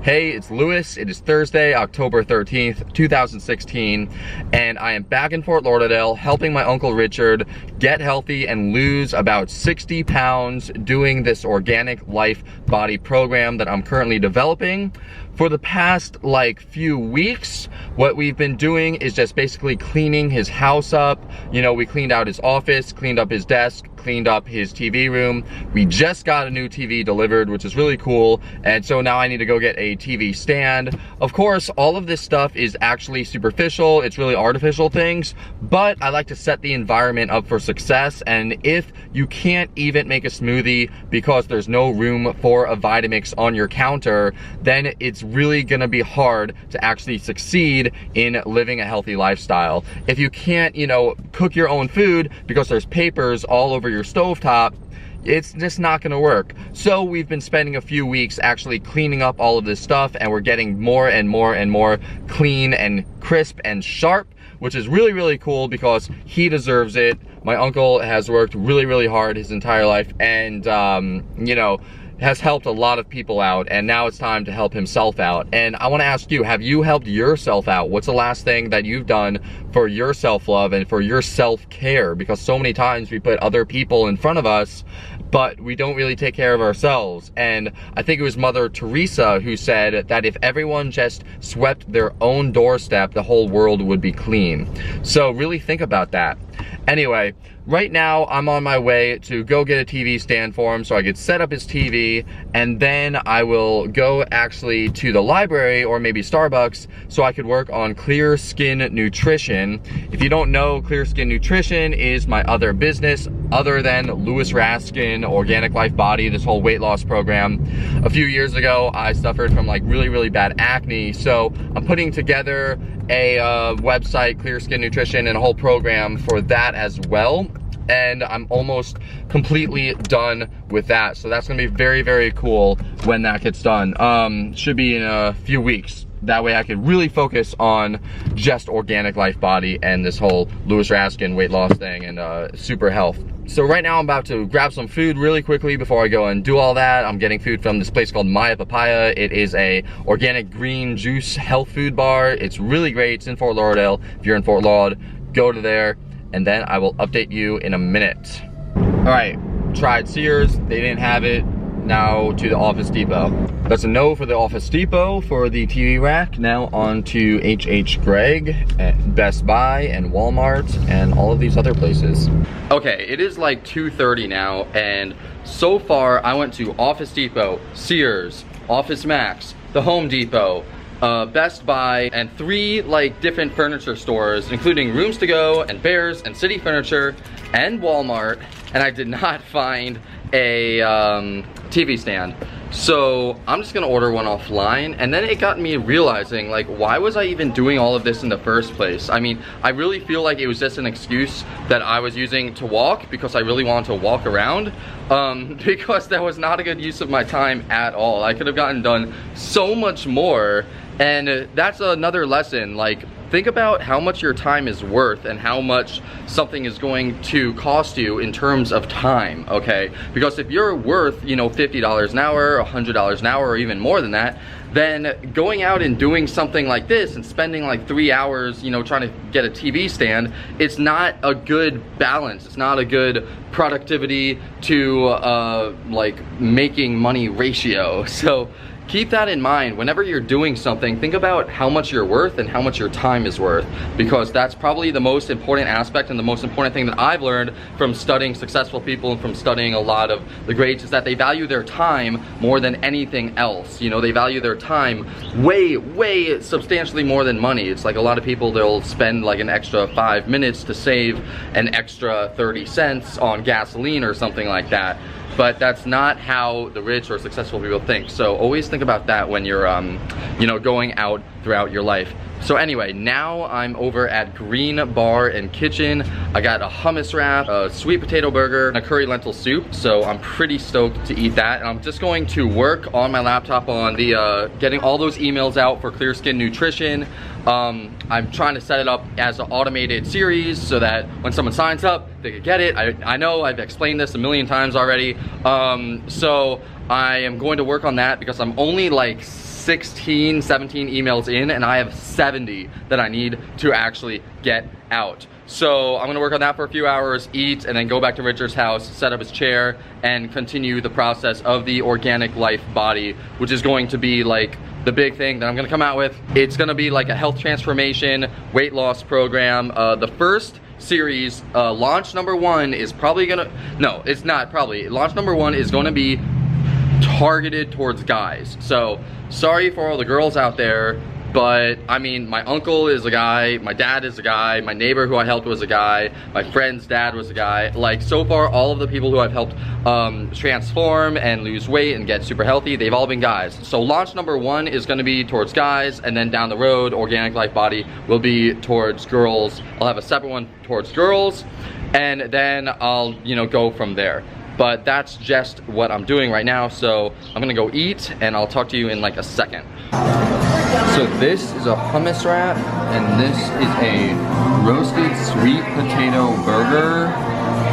Hey, it's Lewis. It is Thursday, October 13th, 2016, and I am back in Fort Lauderdale helping my Uncle Richard get healthy and lose about 60 pounds doing this organic life body program that I'm currently developing. For the past few weeks, what we've been doing is just basically cleaning his house up. You know, we cleaned out his office, cleaned up his desk, cleaned up his TV room. We just got a new TV delivered, which is really cool. And so now I need to go get a TV stand. Of course, all of this stuff is actually superficial. It's really artificial things, but I like to set the environment up for success. And if you can't even make a smoothie because there's no room for a Vitamix on your counter, then it's really gonna be hard to actually succeed in living a healthy lifestyle. If you can't, cook your own food because there's papers all over your stovetop, it's just not gonna work. So we've been spending a few weeks actually cleaning up all of this stuff, and we're getting more and more and more clean and crisp and sharp, which is really, really cool because he deserves it. My uncle has worked really, really hard his entire life, and has helped a lot of people out, and now it's time to help himself out. And I want to ask you, have you helped yourself out? What's the last thing that you've done for your self-love and for your self-care? Because so many times we put other people in front of us, but we don't really take care of ourselves. And I think it was Mother Teresa who said that if everyone just swept their own doorstep, the whole world would be clean. So really think about that. Anyway, right now I'm on my way to go get a TV stand for him so I could set up his TV, and then I will go actually to the library or maybe Starbucks so I could work on ClearSkin Nutrition. If you don't know, ClearSkin Nutrition is my other business other than Louis Raskin Organic Life Body, this whole weight loss program. A few years ago, I suffered from really, really bad acne, so I'm putting together a website, ClearSkin Nutrition, and a whole program for that as well. And I'm almost completely done with that. So that's gonna be very, very cool when that gets done. Should be in a few weeks. That way I could really focus on just Organic Life Body and this whole Louis Raskin weight loss thing and super health. So right now I'm about to grab some food really quickly before I go and do all that. I'm getting food from this place called Maya Papaya. It is a organic green juice health food bar. It's really great. It's in Fort Lauderdale. If you're in Fort Laud, go to there, and then I will update you in a minute. All right, tried Sears, they didn't have it. Now to the Office Depot. That's a no for the Office Depot for the TV rack. Now on to H.H. Gregg, at Best Buy and Walmart and all of these other places. Okay, it is 2:30 now, and so far I went to Office Depot, Sears, Office Max, the Home Depot, Best Buy, and 3 different furniture stores, including Rooms to Go and Bears and City Furniture and Walmart, and I did not find a TV stand. So I'm just gonna order one offline. And then it got me realizing, why was I even doing all of this in the first place? I mean, I really feel like it was just an excuse that I was using to walk because I really wanted to walk around, because that was not a good use of my time at all. I could have gotten done so much more. And that's another lesson. Think about how much your time is worth and how much something is going to cost you in terms of time, okay? Because if you're worth, $50 an hour, $100 an hour, or even more than that, then going out and doing something like this and spending 3 hours, trying to get a TV stand, it's not a good balance. It's not a good productivity to making money ratio. So keep that in mind. Whenever you're doing something, think about how much you're worth and how much your time is worth, because that's probably the most important aspect and the most important thing that I've learned from studying successful people and from studying a lot of the greats, is that they value their time more than anything else. They value their time way, way substantially more than money. It's a lot of people, they'll spend an extra 5 minutes to save an extra 30 cents on gasoline or something like that. But that's not how the rich or successful people think. So always think about that when you're, going out throughout your life. So anyway, now I'm over at Green Bar and Kitchen. I got a hummus wrap, a sweet potato burger, and a curry lentil soup. So I'm pretty stoked to eat that. And I'm just going to work on my laptop on the getting all those emails out for ClearSkin Nutrition. I'm trying to set it up as an automated series so that when someone signs up, they could get it. I know I've explained this a million times already. So I am going to work on that because I'm only like 16, 17 emails in, and I have 70 that I need to actually get out. So I'm gonna work on that for a few hours, eat, and then go back to Richard's house, set up his chair, and continue the process of the Organic Life Body, which is going to be like the big thing that I'm gonna come out with. It's gonna be like a health transformation, weight loss program. The first series, launch number 1 is probably gonna, no, it's not probably. Launch number 1 is gonna be targeted towards guys. So sorry for all the girls out there, but I mean, my uncle is a guy, my dad is a guy, my neighbor who I helped was a guy, my friend's dad was a guy. Like, so far, all of the people who I've helped transform and lose weight and get super healthy, they've all been guys. So launch number 1 is gonna be towards guys, and then down the road, Organic Life Body will be towards girls. I'll have a separate one towards girls, and then I'll, you know, go from there. But that's just what I'm doing right now, so I'm gonna go eat, and I'll talk to you in like a second. So this is a hummus wrap, and this is a roasted sweet potato burger,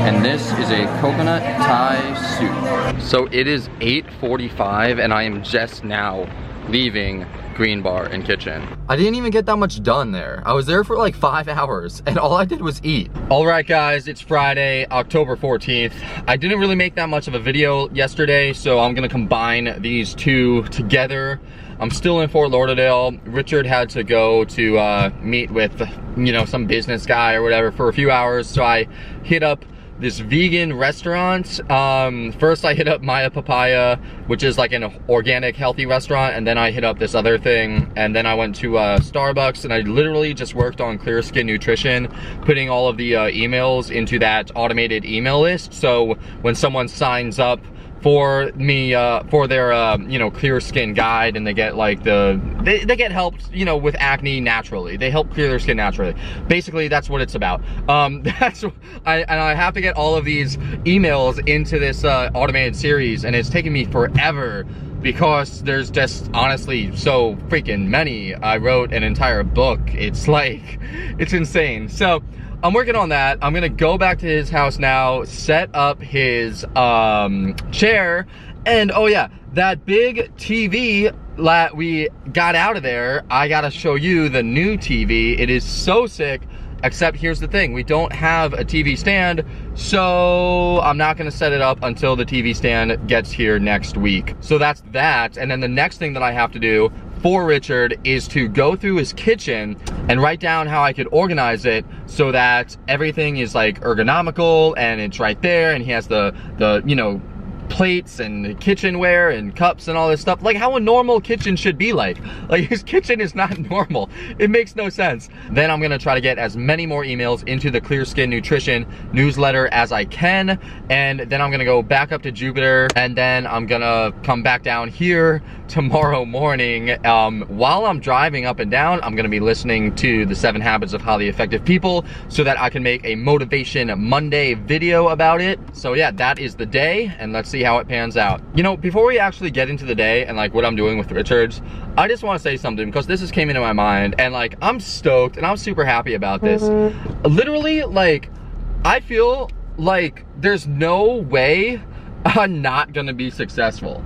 and this is a coconut Thai soup. So it is 8:45, and I am just now leaving Green Bar and Kitchen. I didn't even get that much done there. I was there for like 5 hours, and all I did was eat. All right, guys, it's Friday, October 14th. I didn't really make that much of a video yesterday, so I'm gonna combine these two together. I'm still in Fort Lauderdale. Richard had to go to meet with, you know, some business guy or whatever for a few hours, so I hit up this vegan restaurant. First I hit up Maya Papaya, which is like an organic healthy restaurant, and then I hit up this other thing, and then I went to Starbucks, and I literally just worked on ClearSkin Nutrition, putting all of the emails into that automated email list. So when someone signs up for me, for their, you know, clear skin guide, and they get like they get helped, you know, with acne naturally. They help clear their skin naturally. Basically, that's what it's about. And I have to get all of these emails into this automated series, and it's taking me forever because there's just honestly so freaking many. I wrote an entire book. It's like, it's insane. So I'm working on that. I'm gonna go back to his house now, set up his chair, and oh yeah, that big TV that we got out of there, I gotta show you the new TV. It is so sick, except here's the thing, we don't have a TV stand, so I'm not gonna set it up until the TV stand gets here next week. So that's that, and then the next thing that I have to do for Richard is to go through his kitchen and write down how I could organize it so that everything is like ergonomical and it's right there, and he has the you know, plates and kitchenware and cups and all this stuff, like how a normal kitchen should be like. Like, his kitchen is not normal. It makes no sense. Then I'm gonna try to get as many more emails into the ClearSkin Nutrition newsletter as I can, and then I'm gonna go back up to Jupiter, and then I'm gonna come back down here tomorrow morning. While I'm driving up and down, I'm gonna be listening to the 7 Habits of Highly Effective People so that I can make a Motivation Monday video about it. So yeah, that is the day, and let's see how it pans out. You know, before we actually get into the day and like what I'm doing with Richards, I just want to say something because this just came into my mind, and like I'm stoked and I'm super happy about this. Literally, like, I feel like there's no way I'm not gonna be successful.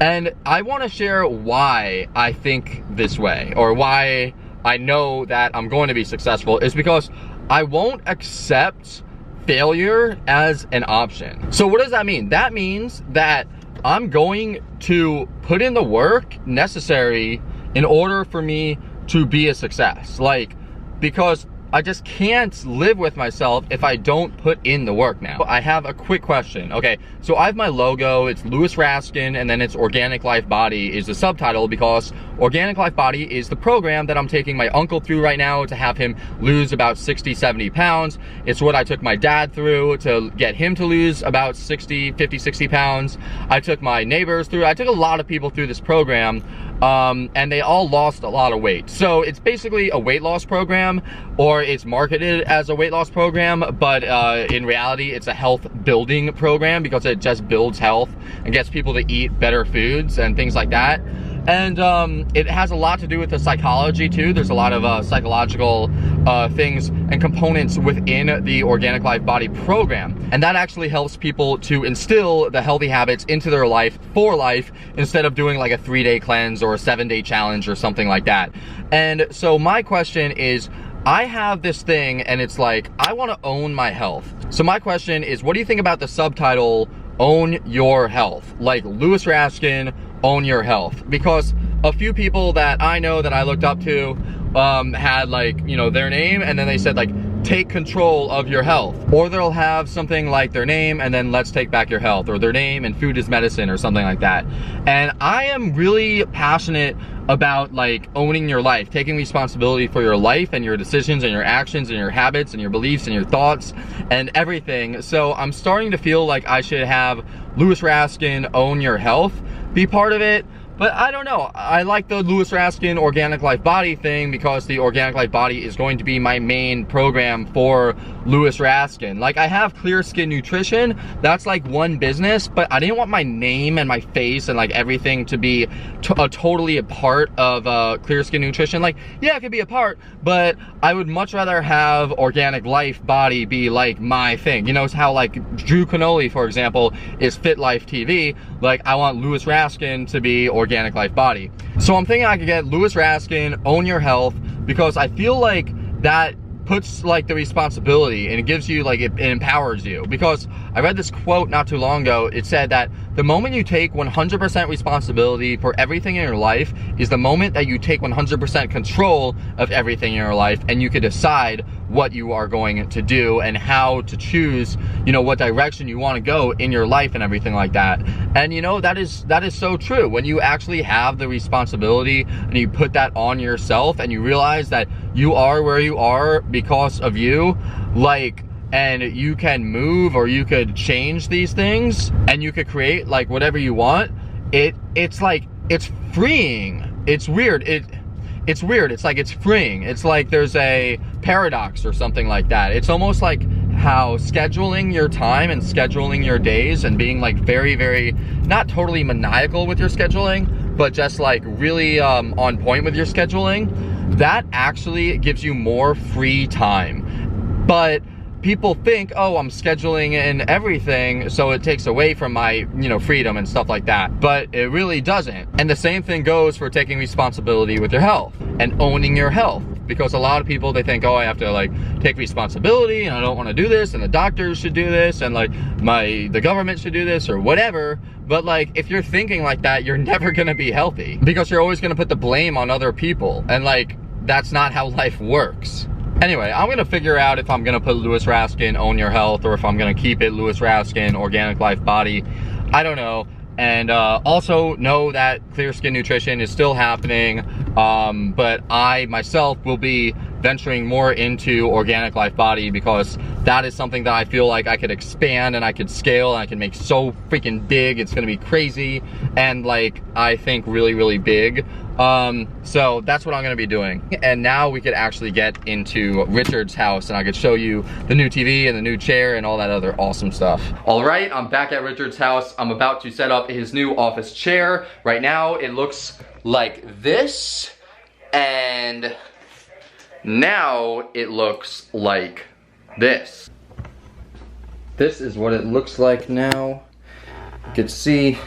And I want to share why I think this way, or why I know that I'm going to be successful, is because I won't accept failure as an option. So what does that mean? That means that I'm going to put in the work necessary in order for me to be a success. Like, because I just can't live with myself if I don't put in the work now. I have a quick question. Okay, so I have my logo, it's Louis Raskin, and then it's Organic Life Body is the subtitle, because Organic Life Body is the program that I'm taking my uncle through right now to have him lose about 60, 70 pounds. It's what I took my dad through to get him to lose about 50, 60 pounds. I took my neighbors through, I took a lot of people through this program and they all lost a lot of weight. So it's basically a weight loss program, or it's marketed as a weight loss program, but in reality it's a health building program because it just builds health and gets people to eat better foods and things like that. And it has a lot to do with the psychology too. There's a lot of psychological things and components within the Organic Life Body program. And that actually helps people to instill the healthy habits into their life for life, instead of doing like a 3-day cleanse or a 7-day challenge or something like that. And so my question is, I have this thing and it's like, I want to own my health. So my question is, what do you think about the subtitle, Own Your Health? Like Louis Raskin, Own Your Health. Because a few people that I know that I looked up to had like, you know, their name, and then they said like, take control of your health. Or they'll have something like their name and then let's take back your health, or their name and food is medicine or something like that. And I am really passionate about like owning your life, taking responsibility for your life and your decisions and your actions and your habits and your beliefs and your thoughts and everything. So I'm starting to feel like I should have Louis Raskin Own Your Health be part of it. But I don't know, I like the Louis Raskin Organic Life Body thing because the Organic Life Body is going to be my main program for Louis Raskin. Like, I have ClearSkin Nutrition, that's like one business, but I didn't want my name and my face and like everything to be totally a part of ClearSkin Nutrition. Like, yeah, it could be a part, but I would much rather have Organic Life Body be like my thing. You know, it's how like Drew Canoli, for example, is Fit Life TV. Like, I want Louis Raskin to be Organic Life Body. So I'm thinking I could get Louis Raskin Own Your Health, because I feel like that puts like the responsibility, and it gives you like, it empowers you. Because I read this quote not too long ago. It said that the moment you take 100% responsibility for everything in your life is the moment that you take 100% control of everything in your life, and you can decide what you are going to do and how to choose, you know, what direction you want to go in your life and everything like that. And you know, that is so true. When you actually have the responsibility and you put that on yourself and you realize that you are where you are because of you, like, and you can move or you could change these things and you could create like whatever you want, it's like, it's freeing. It's weird. It's weird. It's like, it's freeing. It's like there's a paradox or something like that. It's almost like how scheduling your time and scheduling your days and being like very, not totally maniacal with your scheduling, but just like really on point with your scheduling, that actually gives you more free time. But people think, oh, I'm scheduling in everything, so it takes away from my, you know, freedom and stuff like that. But it really doesn't. And the same thing goes for taking responsibility with your health and owning your health. Because a lot of people, they think, oh, I have to like take responsibility and I don't want to do this, and the doctors should do this, and like the government should do this or whatever. But like, if you're thinking like that, you're never gonna be healthy, because you're always gonna put the blame on other people. And like, that's not how life works. Anyway, I'm gonna figure out if I'm gonna put Louis Raskin Own Your Health, or if I'm gonna keep it Louis Raskin Organic Life Body. I don't know. And also know that ClearSkin Nutrition is still happening, but I myself will be venturing more into Organic Life Body, because that is something that I feel like I could expand and I could scale and I can make so freaking big. It's gonna be crazy, and like, I think really big. So that's what I'm gonna be doing. And now we could actually get into Richard's house and I could show you the new TV and the new chair and all that other awesome stuff. All right, I'm back at Richard's house. I'm about to set up his new office chair. Right now it looks like this, and now it looks like this. This is what it looks like now. You can see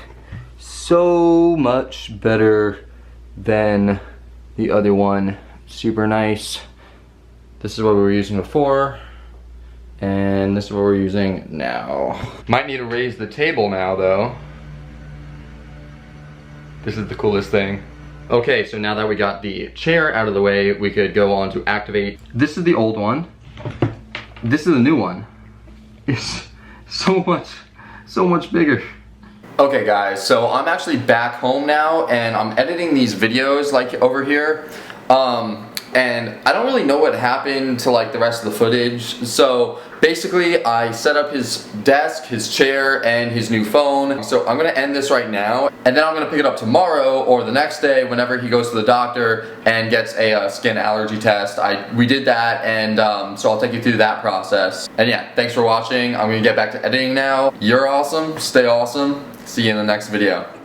so much better than the other one. Super nice. This is what we were using before, and this is what we're using now. Might need to raise the table now though. This is the coolest thing. Okay, so now that we got the chair out of the way, we could go on to activate. This is the old one. This is the new one. It's so much bigger. Okay guys, so I'm actually back home now and I'm editing these videos like over here. And I don't really know what happened to like the rest of the footage. So Basically, I set up his desk, his chair, and his new phone. So I'm gonna end this right now, and then I'm gonna pick it up tomorrow or the next day whenever he goes to the doctor and gets a skin allergy test. We did that, and so I'll take you through that process. And yeah, thanks for watching. I'm gonna get back to editing now. You're awesome, stay awesome. See you in the next video.